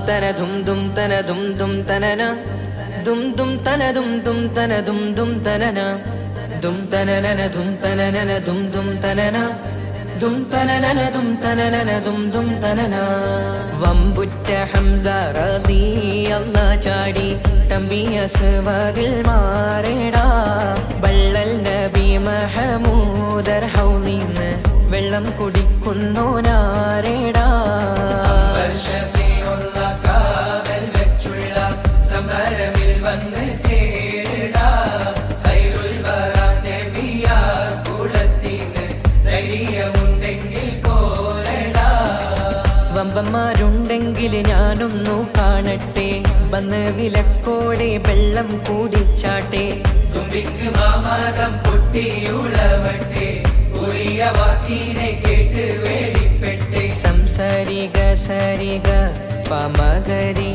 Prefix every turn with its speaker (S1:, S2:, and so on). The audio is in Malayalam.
S1: tana dum dum tana dum dum tanana dum dum tana dum dum tana dum dum tanana dum tanana dum tanana dum dum tanana dum tanana dum tanana dum dum tanana വമ്പുറ്റ Hamza റളിയല്ലാഹു ചാടി തമ്പിയ സവാദിൽ മാറേടാ ബള്ളൽ നബി മഹമൂദർ ഹൗലിന്ന് വെള്ളം കുടിക്കുന്നോനാരേടാ സമരമിൽ വന്ന് ചേരടാ ഖൈറുൽ വറ നബിയാർ കുലത്തിന് ധൈര്യമുണ്ടെങ്കിൽ കോരടാ വമ്പന്മാരുണ്ടെങ്കിൽ ഞാനൊന്നു കാണട്ടെ വന്ന് വിലക്കോടെ വെള്ളം കൂടിച്ചാട്ടെ തുമ്പിക്ക് മാമകം പൊട്ടിയുളവട്ടെ ഉറിയ വാക്കിനെ കേട്ട് വേളിപ്പെട്ടെ സംസാരിക സരിക പമകരി